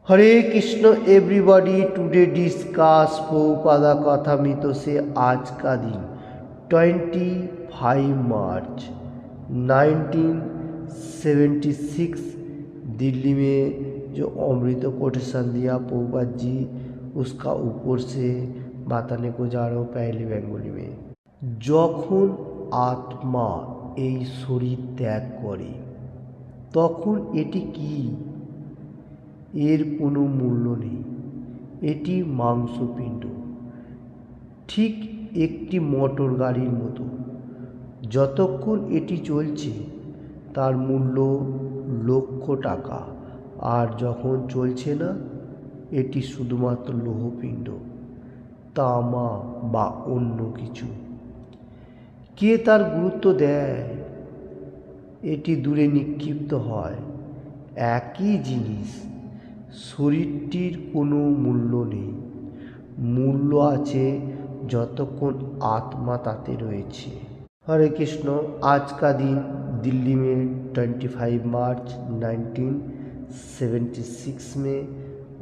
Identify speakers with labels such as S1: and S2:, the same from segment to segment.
S1: हरे Krishna everybody. Today discuss Prabhupada Kathamrita से आज का दिन 25 मार्च 1976 दिल्ली में जो अमृत कोटेशन दिया प्रभुपाद जी, उसका ऊपर से बताने को जा रहा हूँ पहली बेंगली में। যখন आत्मा এই শরীর ত্যাগ করে তখন এটি কি? এর কোনো মূল্য নেই। এটি মাংসপিণ্ড, ঠিক একটি মোটর গাড়ির মতো। যতক্ষণ এটি চলছে তার মূল্য লক্ষ টাকা, আর যখন চলছে না এটি শুধুমাত্র লৌহপিণ্ড, তামা বা অন্য কিছু। কে তার গুরুত্ব দেয়? এটি দূরে নিক্ষিপ্ত হয়। একই জিনিস। শরীরটির কোনো মূল্য নেই। মূল্য আছে যতক্ষণ आत्मा ताते রয়েছে। हरे कृष्ण। आज का दिन दिल्ली में 25 मार्च 1976 में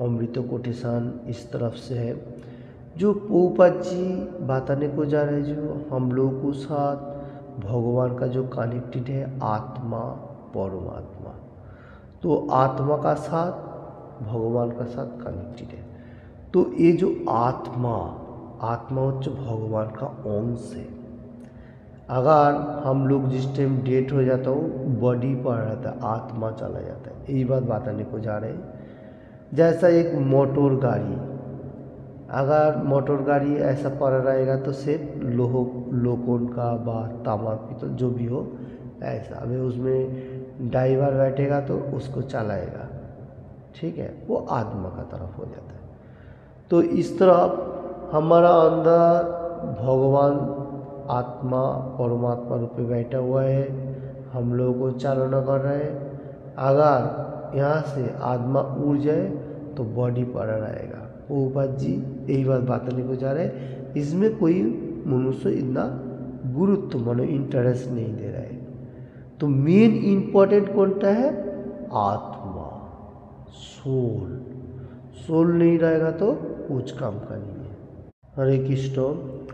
S1: अमृत कोटेशन इस तरफ से है, जो प्रभुपाद जी बताने को जा रहे हैं, जो हम लोगों को साथ भगवान का जो कनेक्टेड है, आत्मा परमात्मा। तो आत्मा का साथ भगवान का साथ कनेक्टेड है। तो ये जो आत्मा होच्छे भगवान का अंश है। अगर हम लोग जिस टाइम डेट हो जाता हो, बॉडी पर रहता है, आत्मा चला जाता है। यही बात बताने को जा रहे हैं। जैसा एक मोटर गाड़ी, अगर मोटर गाड़ी ऐसा पड़ा रहेगा तो सिर्फ लोकोन का बा तांबा पीतल जो भी हो ऐसा, अभी उसमें ड्राइवर बैठेगा तो उसको चलाएगा, ठीक है, वो आत्मा का तरफ हो जाता है। तो इस तरफ हमारा अंदर भगवान आत्मा परमात्मा रूप में बैठा हुआ है, हम लोगों को चालना कर रहे हैं। अगर यहाँ से आत्मा उड़ जाए तो बॉडी पड़ा रहेगा। प्रभुपाद जी यही बात बताने को जा रहे हैं। इसमें कोई मनुष्य इतना गुरुत्व मानो इंटरेस्ट नहीं दे रहा है। तो मेन इम्पोर्टेंट कौनटा है? आत्मा, सोल नहीं रहेगा तो कुछ काम का नहीं है। हरे कृष्ण।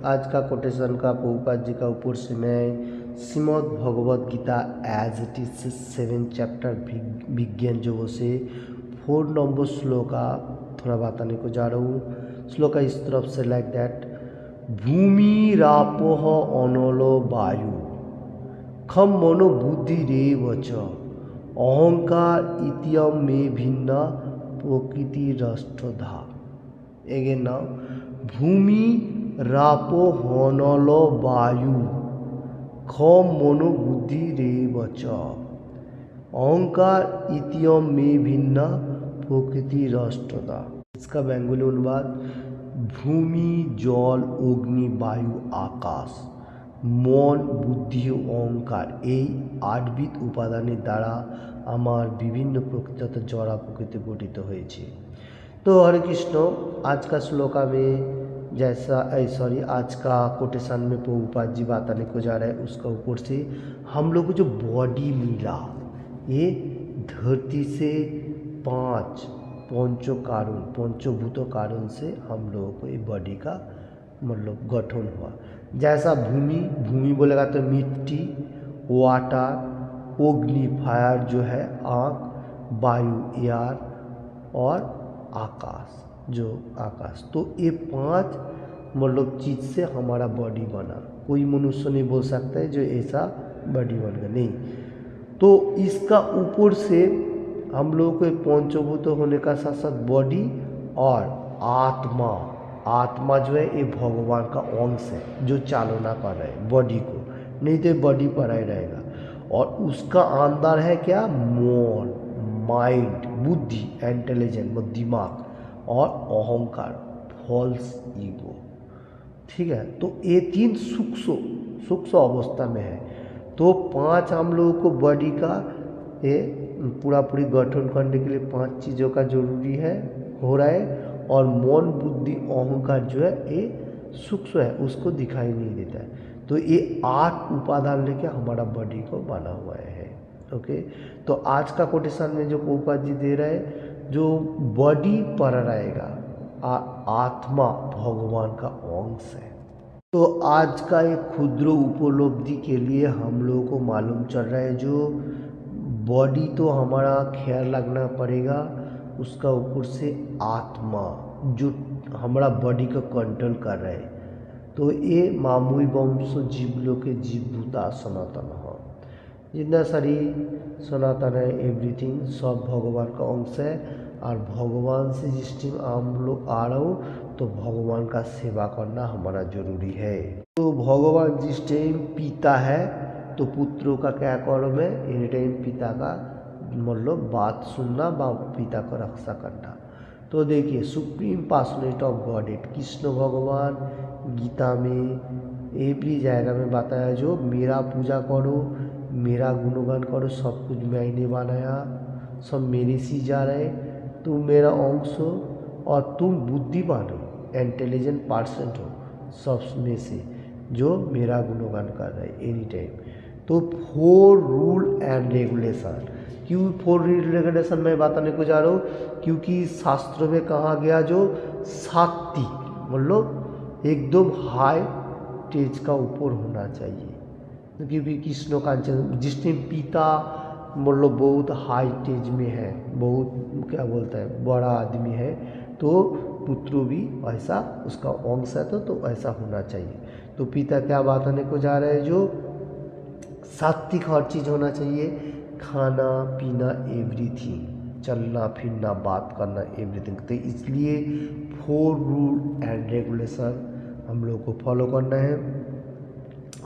S1: आज का कोटेशन का प्रभुपाद जी का ऊपर से मैं Shrimad Bhagavad Gita as it is 7 chapter विज्ञान जो से 4 नंबर श्लोका थोड़ा बताने को जा रहा हूँ। श्लोका इस तरफ से लाइक दैट, भूमि रापोह अनलो वायु खम मनो बुद्धि रेव च अहंकार इत्यम में भिन्न प्रकृति राष्ट्रधा। एगेन नाउ, भूमि रापो हनलो वायु खम मनो बुद्धि रेव च अहंकार इत्यम में भिन्न प्रकृति राष्ट्रधा। इसका बेंगली अनुवाद, भूमि जल अग्नि वायु आकाश मन बुद्धि अहंकार এই 8বিধ উপাদানের দ্বারা আমার বিভিন্ন প্রকৃত জড়া প্রকৃতি গঠিত হয়েছে। तो हरे कृष्ण। आज का श्लोका में जैसा आज का कोटेशन में प्रभुपाद जी बताने को जा रहा है, उसका ऊपर से हम लोग को जो बॉडी मिला, ये धरती से 5 पंचभूत कारण से हम लोगों को ये बॉडी का मतलब गठन हुआ। जैसा भूमि बोलेगा तो मिट्टी, वाटर, अग्नि फायर जो है आँख, वायु एयर, और आकाश जो आकाश। तो ये 5 मतलब चीज़ से हमारा बॉडी बना। कोई मनुष्य नहीं बोल सकता है जो ऐसा बॉडी बन गया, नहीं। तो इसका ऊपर से हम लोगों को पंचभूत होने का साथ साथ बॉडी और आत्मा जो है ये भगवान का अंश है, जो चालना कर रहा है बॉडी को, नहीं तो बॉडी पर ही रहेगा। और उसका अंदर है क्या? मन, माइंड, बुद्धि, इंटेलिजेंस दिमाग, और अहंकार फॉल्स ईगो, ठीक है। तो ये 3 सूक्ष्म अवस्था में है। तो 5 हम लोगों को बॉडी का ये पूरी गठन करने के लिए 5 चीज़ों का जरूरी है हो रहा है। और मन बुद्धि अहंकार जो है ये सूक्ष्म है, उसको दिखाई नहीं देता है। तो ये 8 उपादान लेके हमारा बॉडी को बना हुआ है। ओके। तो आज का कोटेशन में जो प्रभुपाद जी दे रहे हैं, जो बॉडी पर रहेगा, आत्मा भगवान का अंश है। तो आज का एक क्षुद्र उपलब्धि के लिए हम लोगों को मालूम चल रहा है जो बॉडी तो हमारा ख्याल रखना पड़ेगा, उसका ऊपर से आत्मा जो हमारा बॉडी को कंट्रोल कर रहा है। तो ये मामूली वंश जीव लोग के जीवभूता सनातन है, जितना शरीर सनातन है, एवरीथिंग सब भगवान का अंश है। और भगवान से जिस टाइम हम लोग आ रहा हूँ तो भगवान का सेवा करना हमारा जरूरी है। तो भगवान जिस टाइम पिता है तो पुत्रों का क्या करो मैं एनी टाइम पिता का मतलब बात सुनना व पिता को रक्षा करना। तो देखिए supreme personality of godhead Krishna भगवान गीता में एवरी जगह में बताया जो मेरा पूजा करो, मेरा गुणगान करो, सब कुछ मैंने बनाया, सब मेरे से जा रहे, तुम मेरा अंश हो और तुम बुद्धिमान हो, इंटेलिजेंट पर्सन हो सब में से जो मेरा गुणगान कर रहे एनी टाइम। तो 4 रूल एंड रेगुलेशन, क्यों 4 रूल रेगुलेशन मैं बताने को जा रहा हूँ, क्योंकि शास्त्रों में कहा गया जो सात्विक मतलब एकदम हाई स्टेज का ऊपर होना चाहिए, क्योंकि कृष्ण का जिस टाइम पिता मतलब बहुत हाई स्टेज में है, बहुत क्या बोलता है बड़ा आदमी है, तो पुत्र भी ऐसा उसका अंश है तो ऐसा होना चाहिए। तो पिता क्या बताने को जा रहे हैं जो सात्विक हर चीज़ होना चाहिए, खाना पीना एवरीथिंग, चलना फिरना बात करना एवरीथिंग। तो इसलिए 4 रूल एंड रेगुलेशन हम लोग को फॉलो करना है।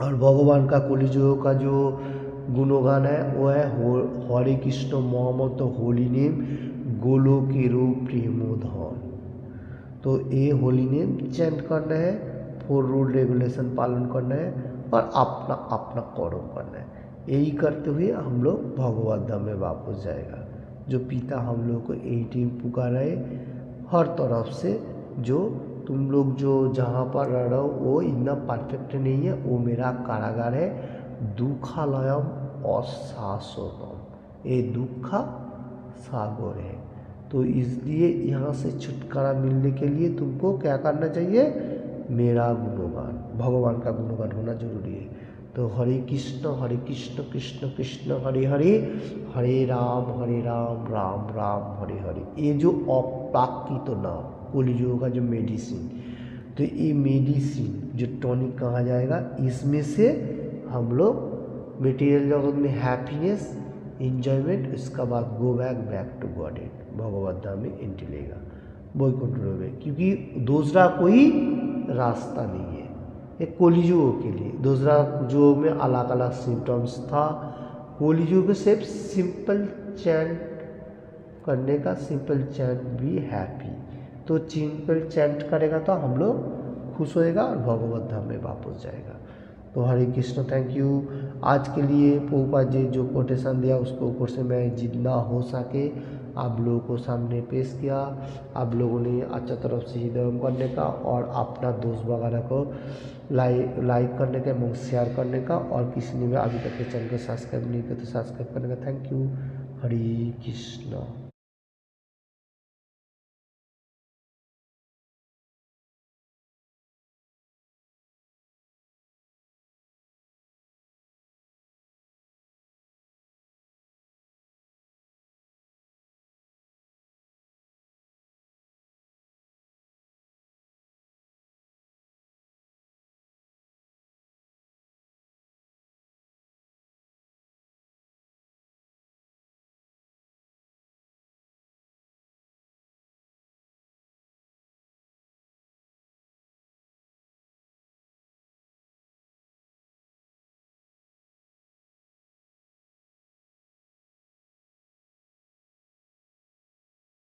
S1: और भगवान का कलिजुग का जो गुणगान है वो है हरे कृष्ण मोहम्मद होली नेम गोलो के रूप प्रेमोधन। तो ये होली नेम चैंट करना है, 4 रूल रेगुलेशन पालन करना है और अपना अपना कर्म करना है। यही करते हुए हम लोग भगवत धाम में वापस जाएगा। जो पिता हम लोग को यही टीम पुकारा है हर तरफ से, जो तुम लोग जो जहाँ पर रह रहे हो वो इतना परफेक्ट नहीं है, वो मेरा कारागार है, दुखालयम अशाश्वतम, ये दुख का सागर है। तो इसलिए यहाँ से छुटकारा मिलने के लिए तुमको क्या करना चाहिए, मेरा गुणगान, भगवान का गुणगान होना जरूरी है। तो हरे कृष्ण कृष्ण कृष्ण हरे हरे, हरे राम राम राम हरे हरे। ये जो अप्राकृत नाम कलियुग का जो मेडिसिन, तो ये मेडिसिन जो टॉनिक कहा जाएगा, इसमें से हम लोग मटेरियल जगत में हैप्पीनेस इंजॉयमेंट, इसका बाद गो बैक टू गॉडहेड, भगवत धाम में एंट्री लेगा वैकुंठ में, क्योंकि दूसरा कोई रास्ता नहीं है एक कलियुग के लिए। दूसरा जो में अलग अलग सिम्टम्स था, कलियुग में सिर्फ सिंपल चैंट करने का, सिंपल चैंट भी हैप्पी, तो सिंपल चैंट करेगा तो हम लोग खुश होएगा और भगवत धाम में वापस जाएगा। तो हरे कृष्ण, थैंक यू। आज के लिए प्रभुपाद जी जो कोटेशन दिया उसके ऊपर से मैं जितना हो सके आप लोगों को सामने पेश किया। आप लोगों ने अच्छा तरफ से हृदय करने का और अपना दोस्त वगैरह को लाइक करने का एवं शेयर करने का, और किसी ने भी अभी तक के चैनल को सब्सक्राइब नहीं किया तो सब्सक्राइब करने का। Thank you. हरे कृष्ण।